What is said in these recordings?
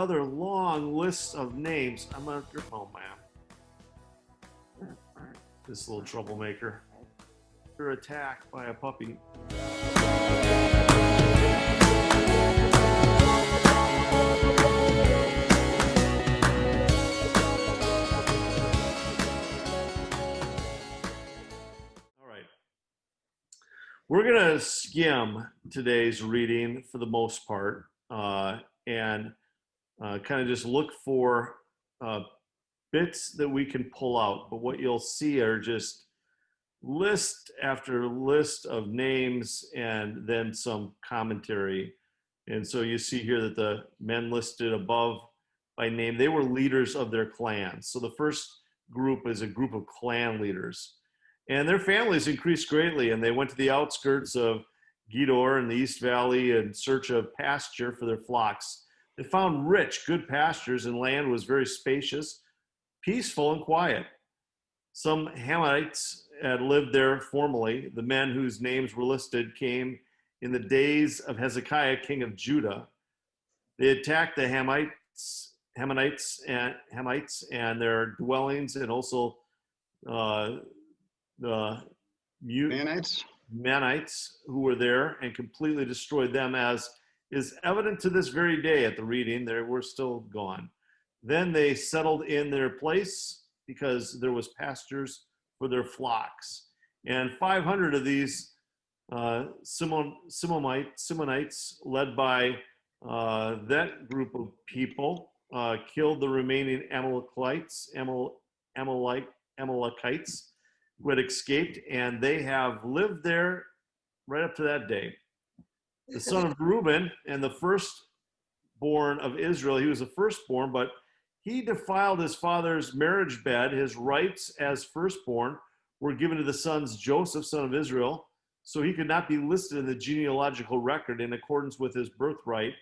Another long list of names. I'm on your phone, man. This little troublemaker. You're attacked by a puppy. All right. We're going to skim today's reading for the most part and kind of just look for bits that we can pull out. But what you'll see are just list after list of names and then some commentary. And so you see here that the men listed above by name, they were leaders of their clans. So the first group is a group of clan leaders. And their families increased greatly, and they went to the outskirts of Gedor in the East Valley in search of pasture for their flocks. They found rich, good pastures, and land was very spacious, peaceful, and quiet. Some Hamites had lived there formerly. The men whose names were listed came in the days of Hezekiah, king of Judah. They attacked the Hamites and their dwellings, and also the Manites who were there, and completely destroyed them, as is evident to this very day at the reading. They were still gone. Then they settled in their place because there was pastures for their flocks. And 500 of these Simonites, led by that group of people, killed the remaining Amalekites who had escaped, and they have lived there right up to that day. The son of Reuben and the firstborn of Israel, he was the firstborn, but he defiled his father's marriage bed. His rights as firstborn were given to the sons Joseph, son of Israel, so he could not be listed in the genealogical record in accordance with his birthright.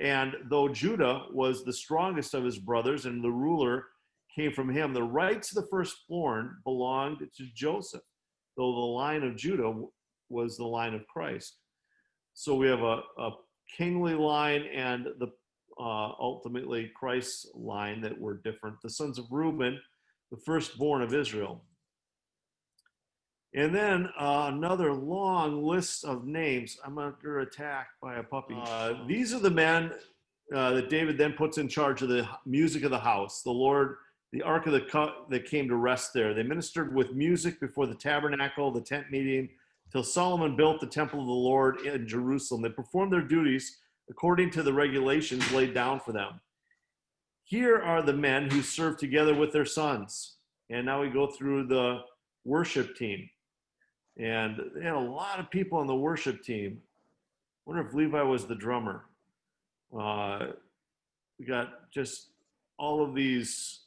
And though Judah was the strongest of his brothers and the ruler came from him, the rights of the firstborn belonged to Joseph, though the line of Judah was the line of Christ. So we have a kingly line and the ultimately Christ's line that were different. The sons of Reuben, the firstborn of Israel. And then another long list of names. I'm under attack by a puppy. These are the men that David then puts in charge of the music of the house. The Lord, the Ark of the Covenant that came to rest there. They ministered with music before the tabernacle, the tent meeting, till Solomon built the temple of the Lord in Jerusalem. They performed their duties according to the regulations laid down for them. Here are the men who served together with their sons. And now we go through the worship team. And they had a lot of people on the worship team. I wonder if Levi was the drummer. We got just all of these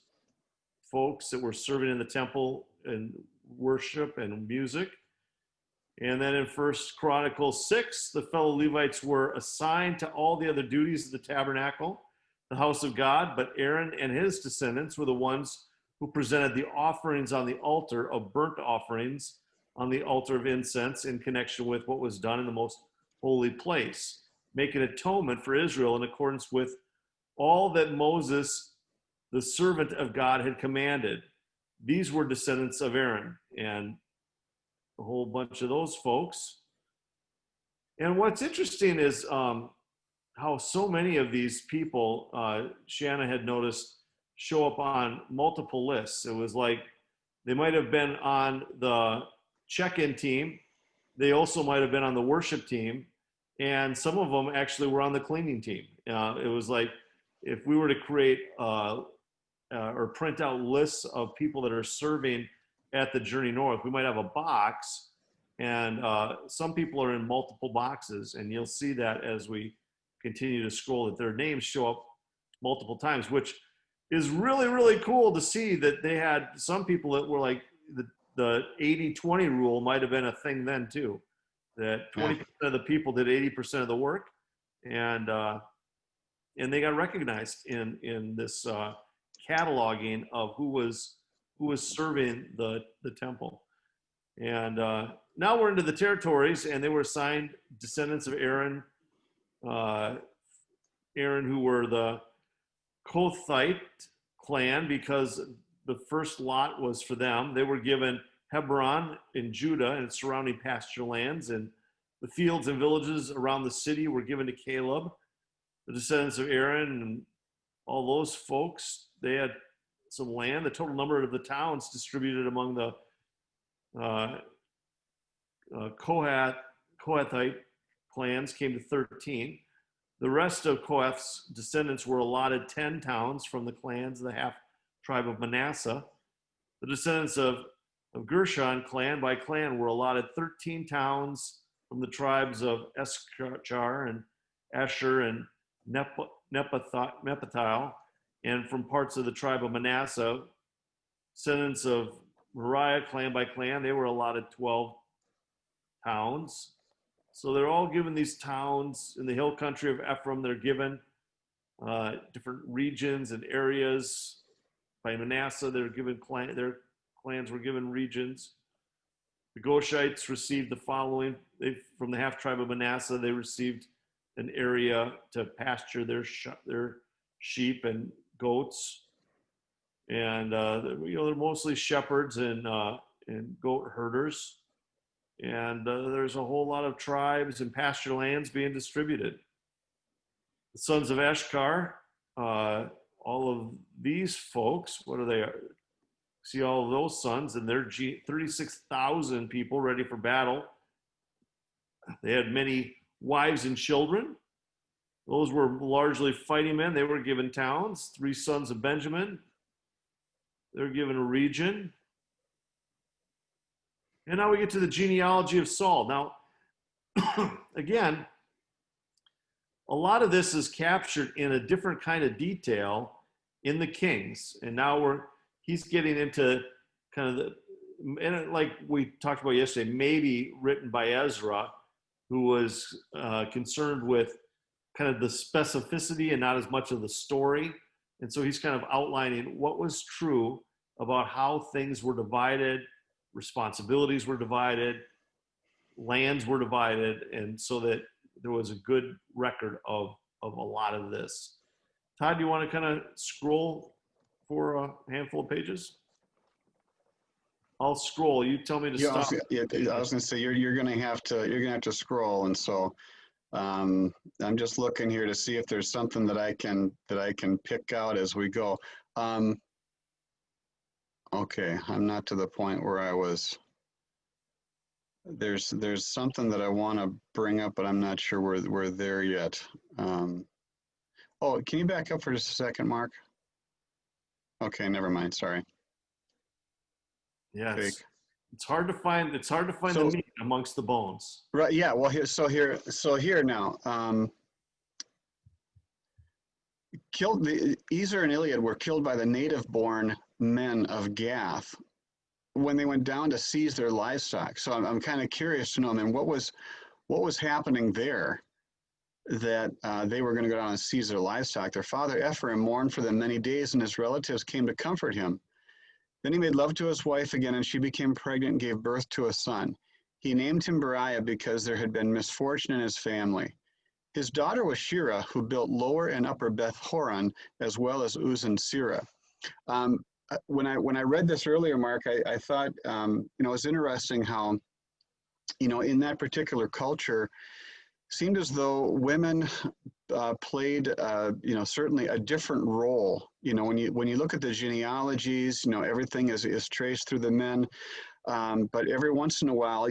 folks that were serving in the temple and worship and music. And then in 1 Chronicles 6, the fellow Levites were assigned to all the other duties of the tabernacle, the house of God, but Aaron and his descendants were the ones who presented the offerings on the altar of burnt offerings, on the altar of incense, in connection with what was done in the most holy place, making atonement for Israel in accordance with all that Moses, the servant of God, had commanded. These were descendants of Aaron, and a whole bunch of those folks. And what's interesting is how so many of these people, Shanna had noticed, show up on multiple lists. It was like they might have been on the check-in team. They also might have been on the worship team. And some of them actually were on the cleaning team. It was like if we were to create or print out lists of people that are serving at the Journey North, we might have a box, and some people are in multiple boxes, and you'll see that as we continue to scroll, that their names show up multiple times, which is really, really cool to see that they had some people that were like the 80-20 rule might have been a thing then too, that 20% of the people did 80% of the work, and they got recognized in this cataloging of who was serving the temple. And now we're into the territories, and they were assigned descendants of Aaron, who were the Kohathite clan, because the first lot was for them. They were given Hebron in Judah and its surrounding pasture lands, and the fields and villages around the city were given to Caleb. The descendants of Aaron and all those folks, they had some land. The total number of the towns distributed among the uh, Kohathite clans came to 13. The rest of Kohath's descendants were allotted 10 towns from the clans of the half tribe of Manasseh. The descendants of Gershon, clan by clan, were allotted 13 towns from the tribes of Issachar and Asher and Nepathiel, and from parts of the tribe of Manasseh. Descendants of Moriah, clan by clan, they were allotted 12 towns. So they're all given these towns in the hill country of Ephraim. They're given different regions and areas. By Manasseh, they're given their clans were given regions. The Goshites received the following. From the half tribe of Manasseh, they received an area to pasture their sheep and goats. And they're mostly shepherds and goat herders. And there's a whole lot of tribes and pasture lands being distributed. The sons of Eshkar, all of these folks, what are they? See all of those sons, and they're 36,000 people ready for battle. They had many wives and children. Those were largely fighting men. They were given towns. 3 sons of Benjamin, they're given a region. And now we get to the genealogy of Saul. Now, again, a lot of this is captured in a different kind of detail in the Kings. And now he's getting into kind of and like we talked about yesterday, maybe written by Ezra, who was concerned with kind of the specificity and not as much of the story. And so he's kind of outlining what was true about how things were divided, responsibilities were divided, lands were divided, and so that there was a good record of a lot of this. Todd, do you want to kind of scroll for a handful of pages? I'll scroll. You tell me to stop. I was going to say you're going to have to scroll, and so I'm just looking here to see if there's something that I can pick out as we go. Okay, I'm not to the point where I was. There's something that I want to bring up, but I'm not sure we're there yet. Oh, can you back up for just a second, Mark? Okay, never mind. Sorry. Yeah, it's hard to find. It's hard to find the meat amongst the bones. Right. Yeah. Well, here now. Ezer and Iliad were killed by the native-born men of Gath when they went down to seize their livestock. So I'm kind of curious to know, I mean, what was happening there that they were going to go down and seize their livestock? Their father Ephraim mourned for them many days, and his relatives came to comfort him. Then he made love to his wife again, and she became pregnant and gave birth to a son. He named him Beriah because there had been misfortune in his family. His daughter was Shira, who built Lower and Upper Beth Horon, as well as Uz and Sirah. When I read this earlier, Mark, I thought it was interesting how, in that particular culture, seemed as though women played certainly a different role. When you look at the genealogies, everything is traced through the men, but every once in a while,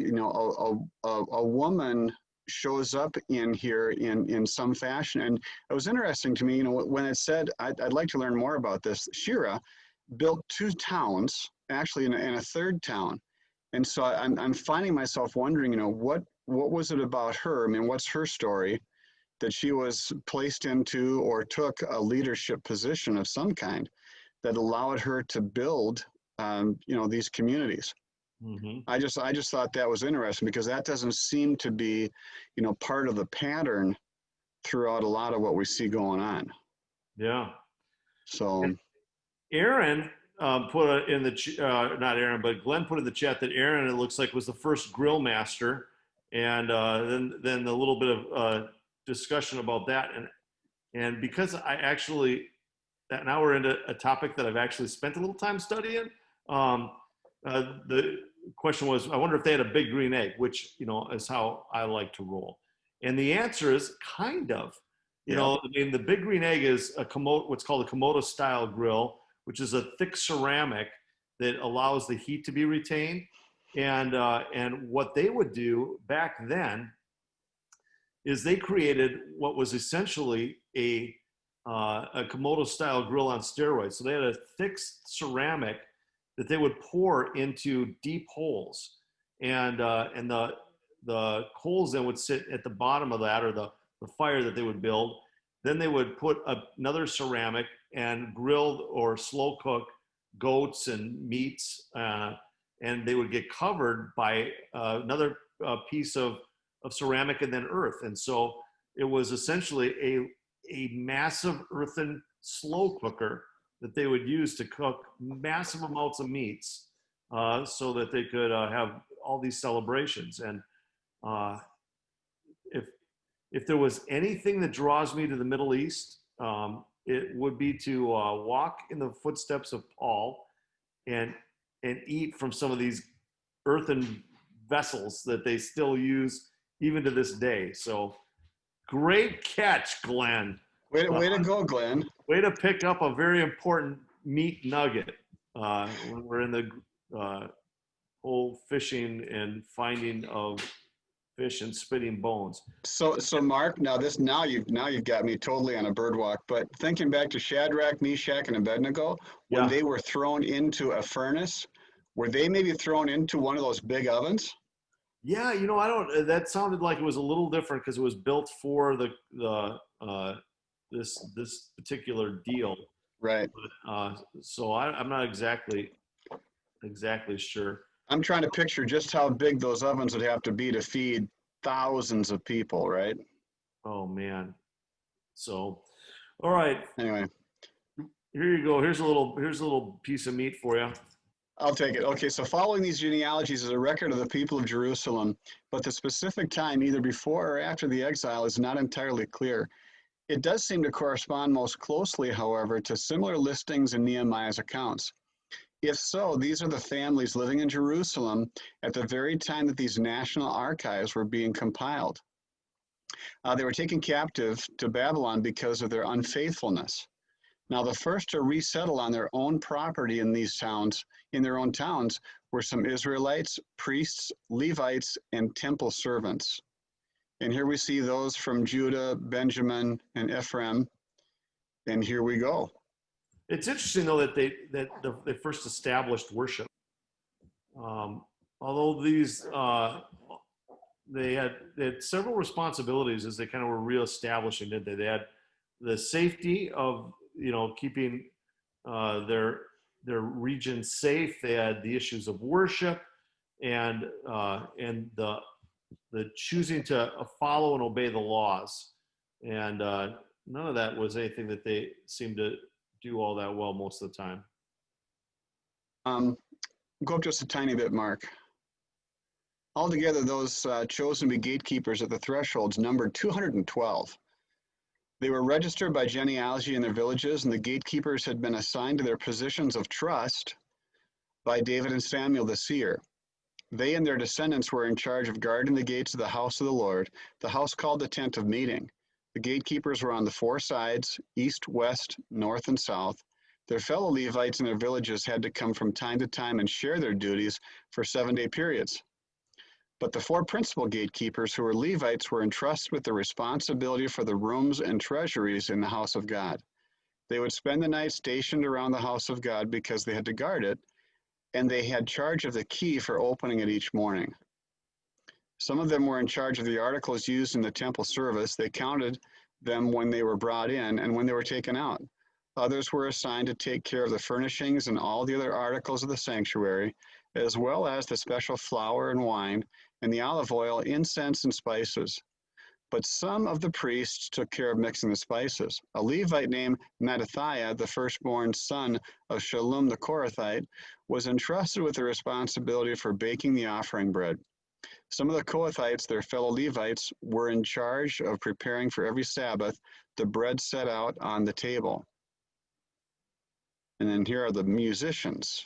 a woman shows up in here in some fashion. And it was interesting to me, when it said, I'd like to learn more about this. Shira built 2 towns, actually in a 3rd town. And so I'm finding myself wondering, what was it about her? I mean, what's her story that she was placed into or took a leadership position of some kind that allowed her to build, these communities? Mm-hmm. I just thought that was interesting, because that doesn't seem to be, part of the pattern throughout a lot of what we see going on. Yeah. So Aaron put in the not Aaron, but Glenn put in the chat that Aaron, it looks like, was the first grill master, and then a little bit of discussion about that, and because I actually now we're into a topic that I've actually spent a little time studying. Um, the question was, I wonder if they had a big green egg, which, is how I like to roll. And the answer is kind of. Yeah. I mean, the big green egg is what's called a Komodo style grill, which is a thick ceramic that allows the heat to be retained. And what they would do back then is they created what was essentially a Komodo style grill on steroids. So they had a thick ceramic that they would pour into deep holes, and the coals then would sit at the bottom of that, or the fire that they would build. Then they would put another ceramic and grill or slow cook goats and meats, and they would get covered by another piece of ceramic and then earth. And so it was essentially a massive earthen slow cooker that they would use to cook massive amounts of meats, so that they could have all these celebrations. And if there was anything that draws me to the Middle East, it would be to walk in the footsteps of Paul and eat from some of these earthen vessels that they still use even to this day. So great catch, Glenn. Way to go, Glenn. Way to pick up a very important meat nugget when we're in the whole fishing and finding of fish and spitting bones. So Mark, now you've got me totally on a bird walk. But thinking back to Shadrach, Meshach, and Abednego, when Yeah. they were thrown into a furnace, were they maybe thrown into one of those big ovens? Yeah, I don't. That sounded like it was a little different because it was built for this particular deal. Right. So I'm not exactly sure. I'm trying to picture just how big those ovens would have to be to feed thousands of people, right? Oh man. So, all right, Anyway, here you go. Here's a little piece of meat for you. I'll take it. Okay, so following these genealogies is a record of the people of Jerusalem, but the specific time, either before or after the exile, is not entirely clear. It does seem to correspond most closely, however, to similar listings in Nehemiah's accounts. If so, these are the families living in Jerusalem at the very time that these national archives were being compiled. They were taken captive to Babylon because of their unfaithfulness. Now, the first to resettle on their own property in their own towns, were some Israelites, priests, Levites, and temple servants. And here we see those from Judah, Benjamin, and Ephraim. And here we go. It's interesting though that they first established worship. Although they had several responsibilities as they kind of were reestablishing, didn't they? They had the safety of keeping their region safe. They had the issues of worship and the choosing to follow and obey the laws. And none of that was anything that they seemed to do all that well most of the time. Go up just a tiny bit, Mark. Altogether, those chosen to be gatekeepers at the thresholds numbered 212. They were registered by genealogy in their villages, and the gatekeepers had been assigned to their positions of trust by David and Samuel the seer. They and their descendants were in charge of guarding the gates of the house of the Lord, the house called the tent of meeting. The gatekeepers were on the four sides, east, west, north, and south. Their fellow Levites in their villages had to come from time to time and share their duties for 7-day periods. But the four principal gatekeepers, who were Levites, were entrusted with the responsibility for the rooms and treasuries in the house of God. They would spend the night stationed around the house of God because they had to guard it, and they had charge of the key for opening it each morning. Some of them were in charge of the articles used in the temple service. They counted them when they were brought in and when they were taken out. Others were assigned to take care of the furnishings and all the other articles of the sanctuary, as well as the special flour and wine, and the olive oil, incense, and spices. But some of the priests took care of mixing the spices. A Levite named Mattathiah, the firstborn son of Shallum the Korathite, was entrusted with the responsibility for baking the offering bread. Some of the Kohathites, their fellow Levites, were in charge of preparing for every Sabbath the bread set out on the table. And then here are the musicians,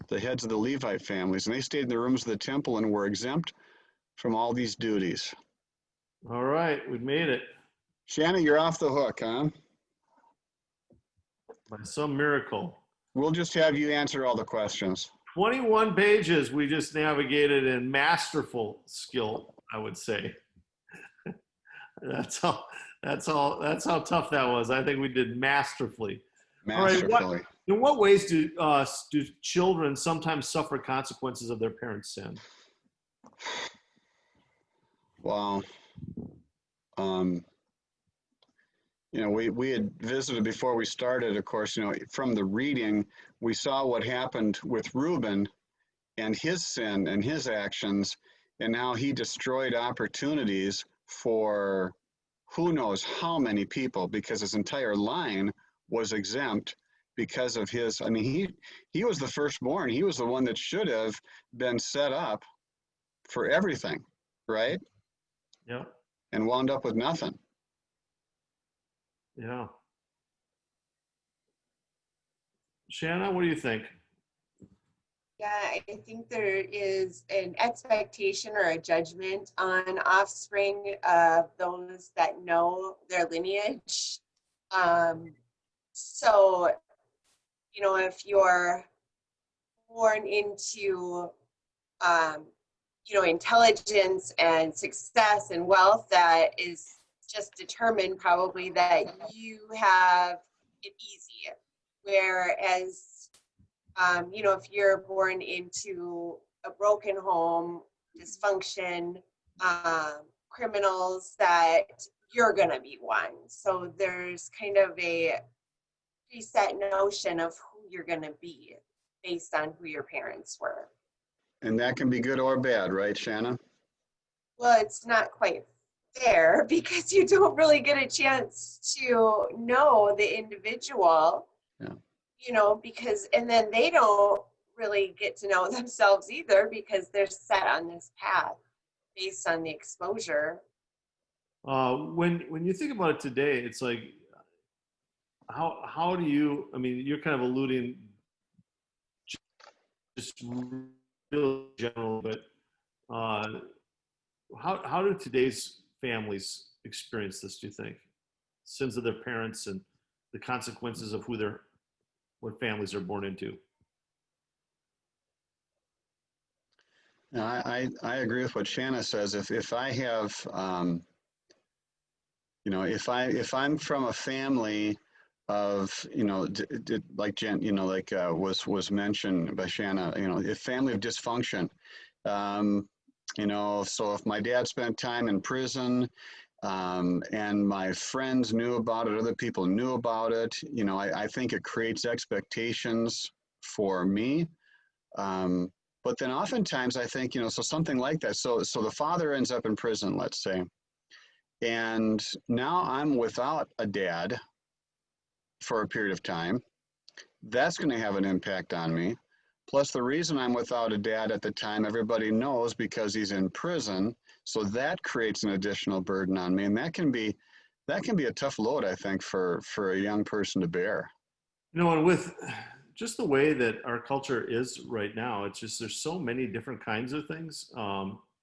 the heads of the Levite families, and they stayed in the rooms of the temple and were exempt from all these duties. All right, we made it. Shanna, you're off the hook, huh? By some miracle. We'll just have you answer all the questions. 21 pages we just navigated in masterful skill, I would say. That's how tough that was. I think we did masterfully. All right, Masterfully. in what ways do children sometimes suffer consequences of their parents' sin? Wow. Um, we had visited before we started, of course, from the reading, we saw what happened with Reuben and his sin and his actions, and how he destroyed opportunities for who knows how many people, because his entire line was exempt because of his, I mean, he was the firstborn. He was the one that should have been set up for everything, right? Yeah. And wound up with nothing. Yeah. Shanna, what do you think? Yeah, I think there is an expectation or a judgment on offspring of those that know their lineage. So, if you're born into, intelligence and success and wealth, that is just determined probably that you have it easy. Whereas if you're born into a broken home, dysfunction, criminals, that you're going to be one. So there's kind of a preset notion of who you're going to be based on who your parents were. And that can be good or bad, right, Shanna? Well, it's not quite fair because you don't really get a chance to know the individual. Yeah. And then they don't really get to know themselves either because they're set on this path based on the exposure. When you think about it today, it's like, how do you, I mean, you're kind of alluding just real general, but how do today's families experience this, do you think? Sins of their parents and the consequences of what families are born into. No, I agree with what Shanna says. If I have, if I'm from a family of, like Jen, was mentioned by Shanna, a family of dysfunction, so if my dad spent time in prison, and my friends knew about it, other people knew about it, I think it creates expectations for me. But then oftentimes I think, so something like that. So the father ends up in prison, let's say, and now I'm without a dad for a period of time. That's going to have an impact on me. Plus, the reason I'm without a dad at the time, everybody knows because he's in prison. So that creates an additional burden on me, and that can be a tough load, I think, for a young person to bear. And with just the way that our culture is right now, it's just there's so many different kinds of things,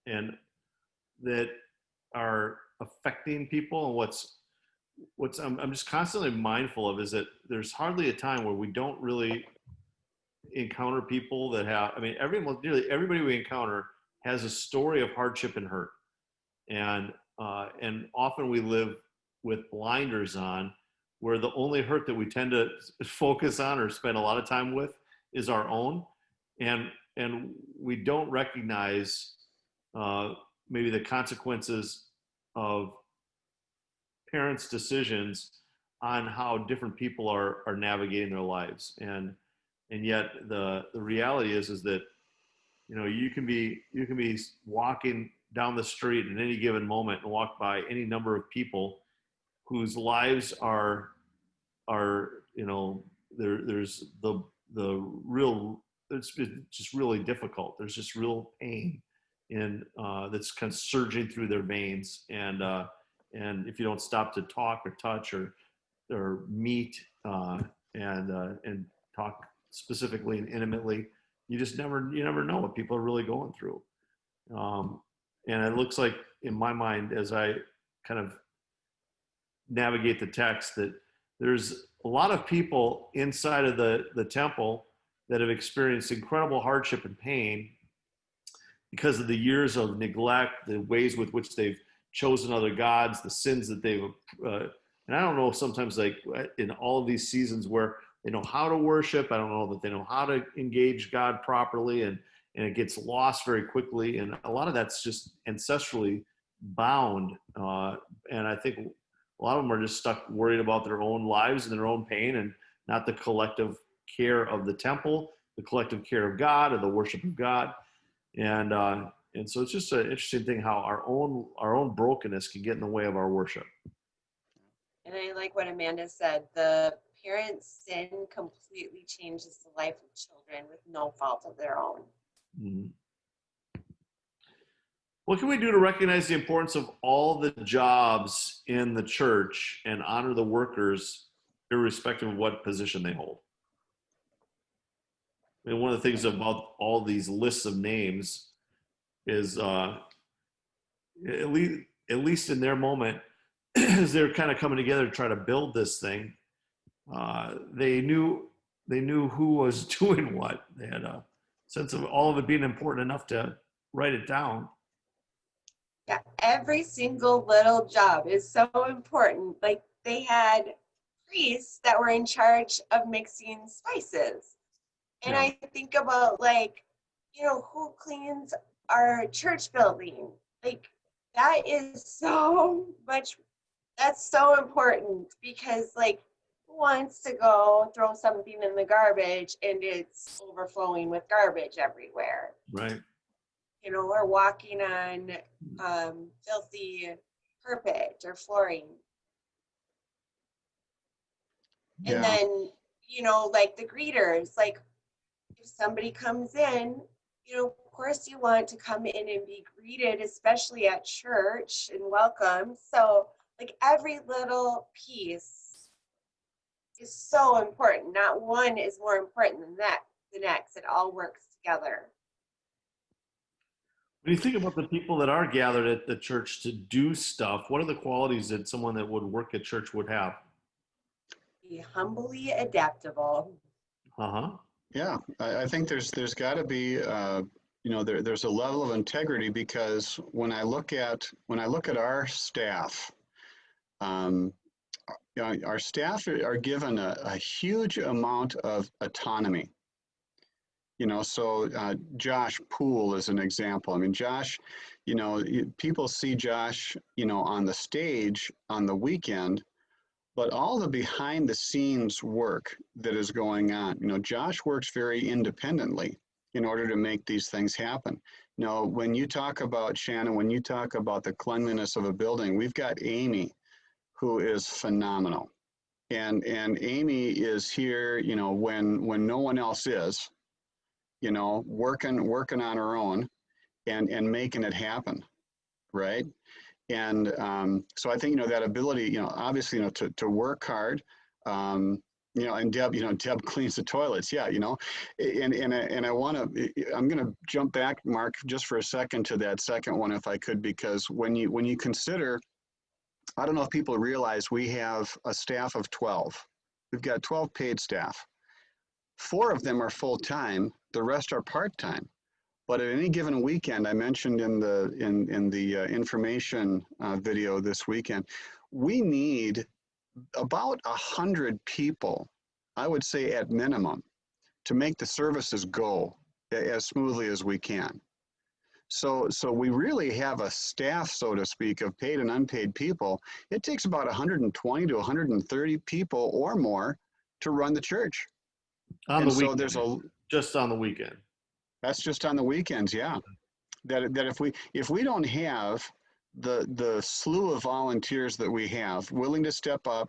and that are affecting people. And what's I'm just constantly mindful of is that there's hardly a time where we don't really encounter people that have, I mean, nearly everybody we encounter has a story of hardship and hurt. And often we live with blinders on, where the only hurt that we tend to focus on or spend a lot of time with is our own. And we don't recognize maybe the consequences of parents' decisions on how different people are navigating their lives. And yet the reality is that, you can be walking down the street at any given moment and walk by any number of people whose lives are there's the real, it's just really difficult. There's just real pain that's kind of surging through their veins, and if you don't stop to talk or touch or meet and talk specifically and intimately. You never know what people are really going through. And it looks like, in my mind, as I kind of navigate the text, that there's a lot of people inside of the temple that have experienced incredible hardship and pain because of the years of neglect, the ways with which they've chosen other gods, the sins that they've, and I don't know, sometimes like in all of these seasons where they know how to worship, I don't know that they know how to engage God properly, and it gets lost very quickly. And a lot of that's just ancestrally bound. And I think a lot of them are just stuck worried about their own lives and their own pain, and not the collective care of the temple, the collective care of God, and the worship of God. And so it's just an interesting thing how our own brokenness can get in the way of our worship. And I like what Amanda said. The parents' sin completely changes the life of children with no fault of their own. Mm-hmm. What can we do to recognize the importance of all the jobs in the church and honor the workers irrespective of what position they hold? I mean, one of the things about all these lists of names is, at least in their moment, as they're kind of coming together to try to build this thing, they knew who was doing what. They had a sense of all of it being important enough to write it down. Yeah, every single little job is so important. Like, they had priests that were in charge of mixing spices. And Yeah. I think about, like, who cleans our church building? Like, that is so much, that's so important, because, like, who wants to go throw something in the garbage and it's overflowing with garbage everywhere? Right. Or walking on filthy carpet or flooring. Yeah. And then, like the greeters, like, if somebody comes in, of course you want to come in and be greeted, especially at church, and welcome. So, like, every little piece is so important. Not one is more important than the next. It all works together. When you think about the people that are gathered at the church to do stuff, what are the qualities that someone that would work at church would have? Be humbly adaptable. Uh-huh. Yeah, I think there's got to be there's a level of integrity, because when I look at our staff, our staff are given a huge amount of autonomy. So Josh Poole is an example. I mean, Josh, people see Josh, on the stage on the weekend, but all the behind the scenes work that is going on, Josh works very independently in order to make these things happen. When you talk about, Shannon, when you talk about the cleanliness of a building, we've got Amy, who is phenomenal. And Amy is here, when no one else is, working on her own and making it happen, right? And so I think, that ability, obviously, to work hard, and Deb cleans the toilets. Yeah. And I'm going to jump back, Mark, just for a second to that second one, if I could, because when you consider, I don't know if people realize we have a staff of 12. We've got 12 paid staff. 4 of them are full-time. The rest are part-time. But at any given weekend, I mentioned in the information video this weekend, we need about 100 people, I would say at minimum, to make the services go as smoothly as we can. So we really have a staff, so to speak, of paid and unpaid people. It takes about 120 to 130 people or more to run the church. On And the so weekend. Just on the weekend. That's just on the weekends, yeah. That if we don't have the slew of volunteers that we have willing to step up,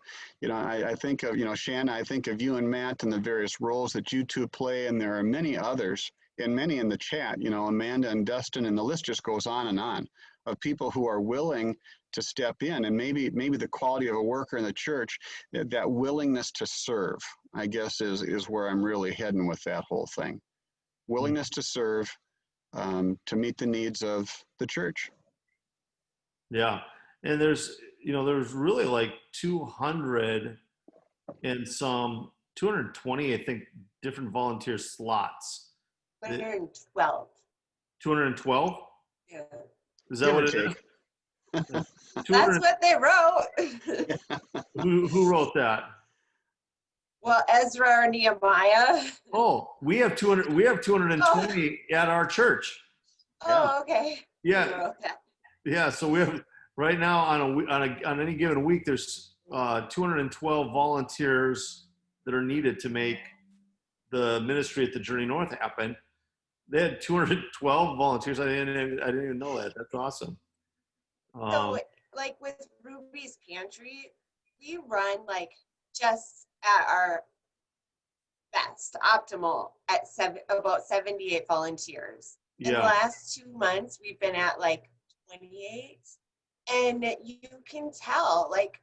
I think of, Shannon, I think of you and Matt and the various roles that you two play, and there are many others, and many in the chat, Amanda and Dustin, and the list just goes on, of people who are willing to step in. And maybe the quality of a worker in the church, that willingness to serve, I guess, is where I'm really heading with that whole thing. Willingness to serve, to meet the needs of the church. Yeah. And there's really like 200 and some 220, I think, different volunteer slots. 112. 212? Yeah. Is that Give or what it take. is? That's 200, what they wrote. who wrote that? Well, Ezra or Nehemiah. Oh, we have 200, we have Oh, 220 at our church. Yeah. oh, okay. Who Yeah. wrote that? Yeah. So we have right now on any given week, there's 212 volunteers that are needed to make the ministry at the Journey North happen. They had 212 volunteers. I didn't even know that. That's awesome. So, like with Ruby's Pantry, we run like just at our best, optimal at about 78 volunteers. In the Yeah. last 2 months, we've been at like 28. And you can tell, like,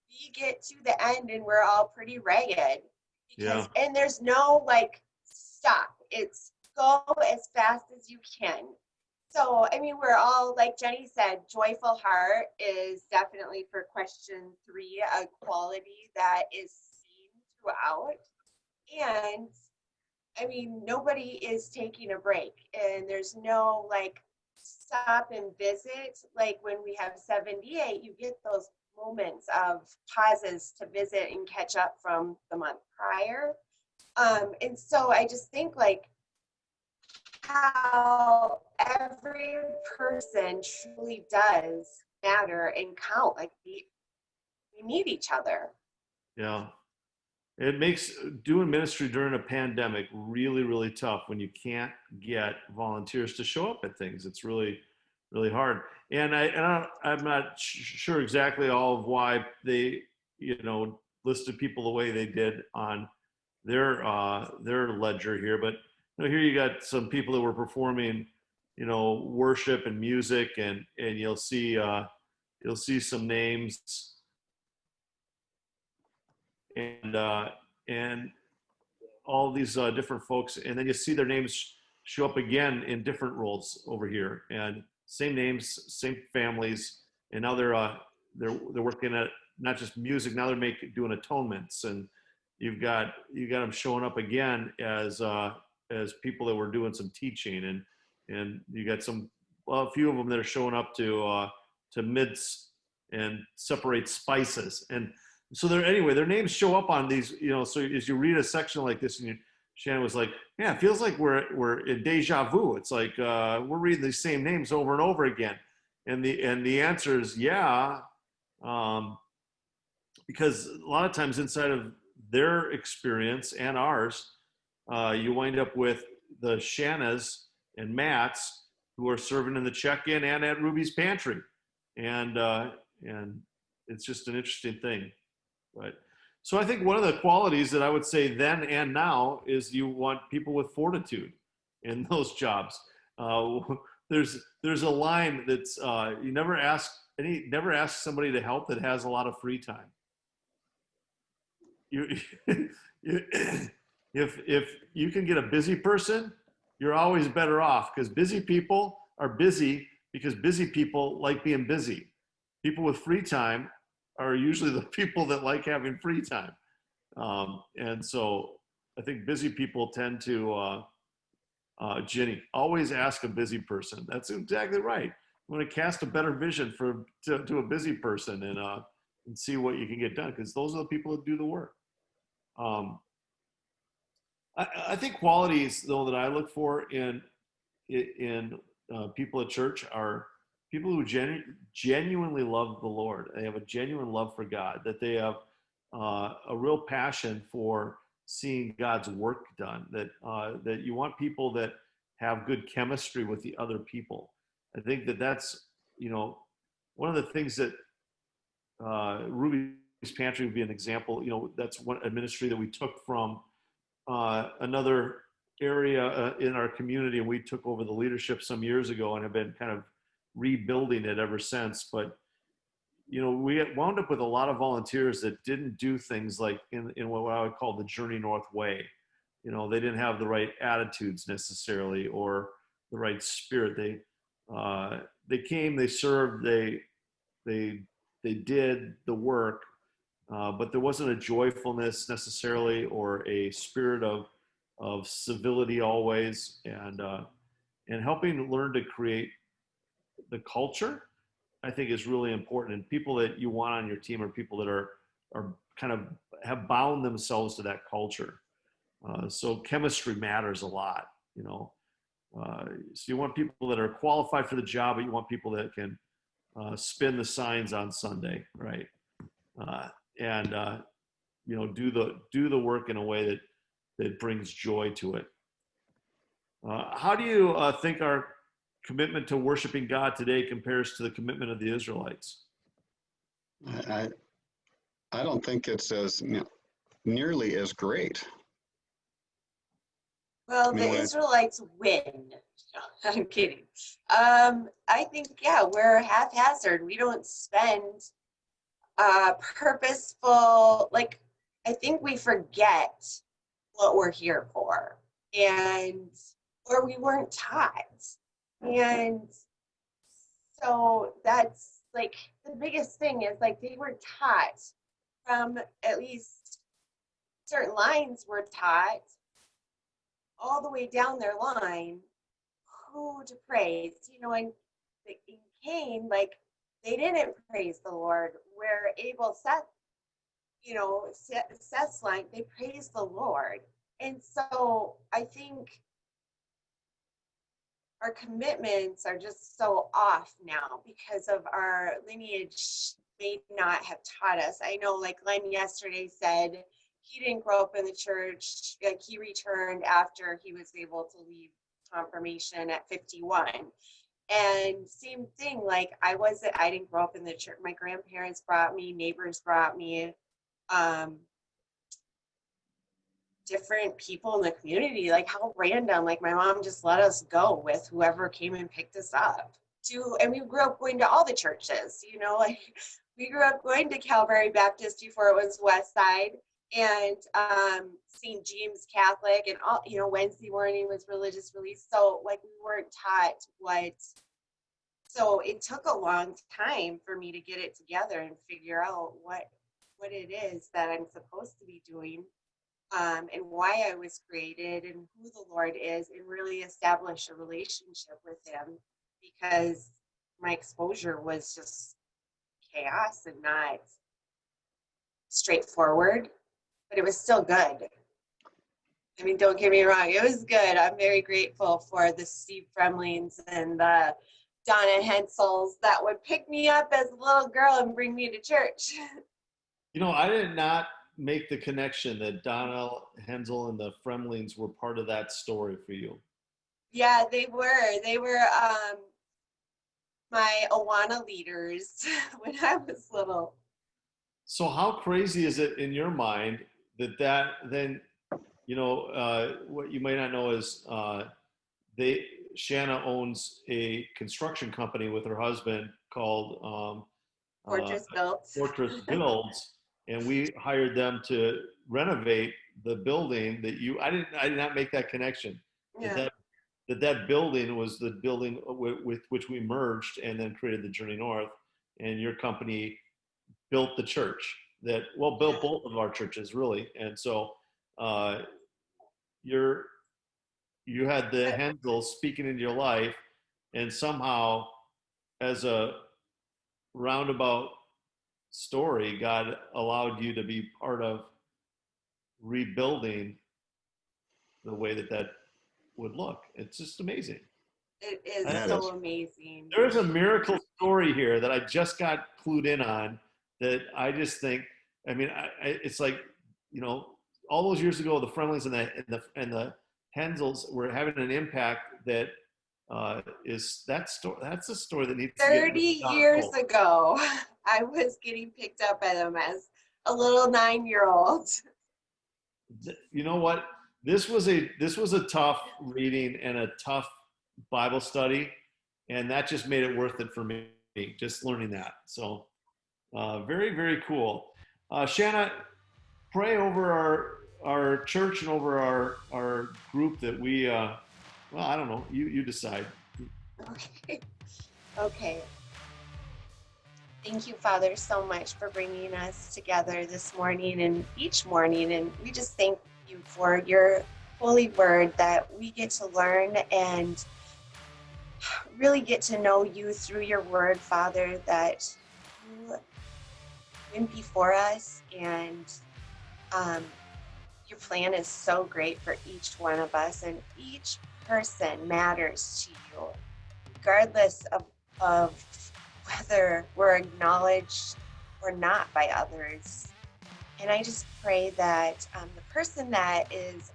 we get to the end and we're all pretty ragged Yeah. and there's no like stop. It's go as fast as you can. So, I mean, we're all, like Jenny said, joyful heart is definitely for question 3, a quality that is seen throughout. And I mean, nobody is taking a break and there's no like stop and visit. Like when we have 78, you get those moments of pauses to visit and catch up from the month prior. And so I just think like how every person truly does matter and count. Like we need each other. Yeah. It makes doing ministry during a pandemic really, really tough when you can't get volunteers to show up at things. It's really, really hard. And I'm not sure exactly all of why they, listed people the way they did on their ledger here. But here you got some people that were performing, worship and music, and you'll see some names and all these different folks, and then you see their names show up again in different roles over here, and same names, same families, and now they're working at not just music. Now they're doing atonements, and you've got them showing up again as people that were doing some teaching, and you got a few of them that are showing up to mince and separate spices. And so their names show up on these, so as you read a section like this, and Shannon was like, yeah, it feels like we're in deja vu. It's like we're reading the same names over and over again. And the answer is yeah, because a lot of times inside of their experience and ours, you wind up with the Shannas and Matts who are serving in the check-in and at Ruby's Pantry. And it's just an interesting thing. But so I think one of the qualities that I would say then and now is you want people with fortitude in those jobs. There's a line that's you never ask somebody to help that has a lot of free time. If you can get a busy person, you're always better off, because busy people are busy because busy people like being busy. People with free time are usually the people that like having free time. And so I think busy people tend to, Jenny, always ask a busy person. That's exactly right. You want to cast a better vision to a busy person and see what you can get done, because those are the people that do the work. I think qualities, though, that I look for in people at church are people who genuinely love the Lord. They have a genuine love for God, that they have a real passion for seeing God's work done, that you want people that have good chemistry with the other people. I think that's, one of the things that Ruby's Pantry would be an example. That's a ministry that we took from another area in our community, and we took over the leadership some years ago and have been kind of rebuilding it ever since. But we wound up with a lot of volunteers that didn't do things like in what I would call the Journey North way. They didn't have the right attitudes necessarily or the right spirit. They came, they served, they did the work, but there wasn't a joyfulness necessarily or a spirit of civility always, and helping learn to create the culture, I think, is really important. And people that you want on your team are people that are kind of have bound themselves to that culture. So chemistry matters a lot. So you want people that are qualified for the job, but you want people that can spin the signs on Sunday, right? And do the work in a way that brings joy to it. How do you think our commitment to worshiping God today compares to the commitment of the Israelites? I I don't think it's as nearly as great. Well, I mean, the Israelites win. No, I'm kidding. I think, yeah, we're haphazard. We don't spend purposeful, like, I think we forget what we're here for, or we weren't taught. And so that's like the biggest thing is like they were taught from, at least certain lines were taught all the way down their line who to praise, and in Cain, like they didn't praise the Lord. Where Abel Seth, Seth's line, they praised the Lord. And so I think our commitments are just so off now because of our lineage may not have taught us. I know, like Len yesterday said, he didn't grow up in the church. Like he returned after he was able to leave confirmation at 51. And same thing, like I didn't grow up in the church. My grandparents brought me, neighbors brought me, different people in the community. Like how random, like my mom just let us go with whoever came and picked us up and we grew up going to all the churches, like we grew up going to Calvary Baptist before it was West Side, and St. James Catholic, and all, Wednesday morning was religious release. So like we weren't taught so it took a long time for me to get it together and figure out what it is that I'm supposed to be doing, and why I was created and who the Lord is, and really establish a relationship with him, because my exposure was just chaos and not straightforward, but it was still good. I mean, don't get me wrong, it was good. I'm very grateful for the Steve Fremlings and the Donna Hensels that would pick me up as a little girl and bring me to church. I did not make the connection that Donna Hensel and the Fremlings were part of that story for you. Yeah, they were. They were my Awana leaders when I was little. So how crazy is it in your mind that then, what you might not know is Shanna owns a construction company with her husband called Fortress Builds, and we hired them to renovate the building I did not make that connection. Yeah. That building was the building with which we merged and then created the Journey North, and your company built the church built both of our churches really. And so you had the Hensels speaking into your life, and somehow as a roundabout story, God allowed you to be part of rebuilding the way that would look. It's just amazing. It is so amazing. There's a miracle story here that I just got clued in on, that I just think, it's like, all those years ago, the Friendlies and the Hensels were having an impact that is that story. That's a story that needs 30 years ago, I was getting picked up by them as a little 9-year-old. You know what? This was a tough reading and a tough Bible study, and that just made it worth it for me, just learning that. So Very, very cool. Shanna, pray over our church and over our group that we, well, I don't know, you decide. Okay. Okay. Thank you, Father, so much for bringing us together this morning and each morning. And we just thank you for your holy word that we get to learn and really get to know you through your word, Father, that you went before us, and your plan is so great for each one of us, and each person matters to you, regardless of whether we're acknowledged or not by others. And I just pray that the person that is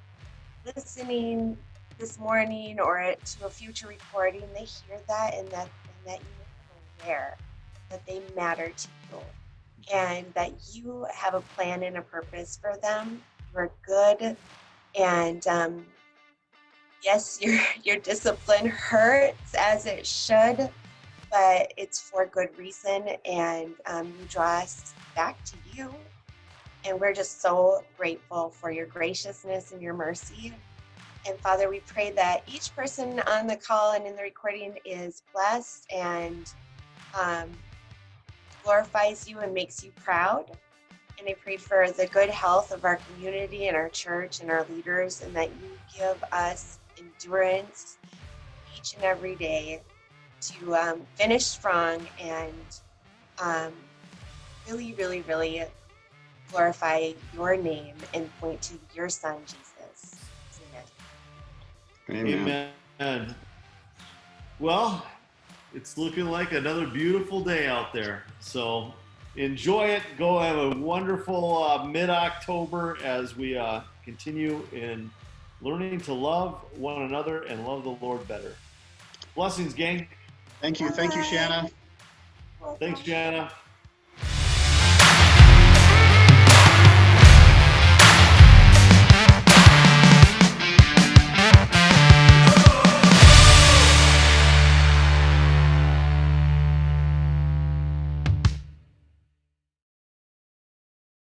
listening this morning or to a future recording, they hear that, and that you make them aware that they matter to you, and that you have a plan and a purpose for them. You're good, and yes, your discipline hurts, as it should, but it's for good reason, and you draw us back to you. And we're just so grateful for your graciousness and your mercy. And Father, we pray that each person on the call and in the recording is blessed and glorifies you and makes you proud. And I pray for the good health of our community and our church and our leaders, and that you give us endurance each and every day to finish strong and really, really, really glorify your name and point to your Son, Jesus. Amen. Amen. Amen. Well, it's looking like another beautiful day out there. So enjoy it. Go have a wonderful mid-October as we continue in learning to love one another and love the Lord better. Blessings, gang. Thank you. Thank you, Shanna. Welcome. Thanks, Jana.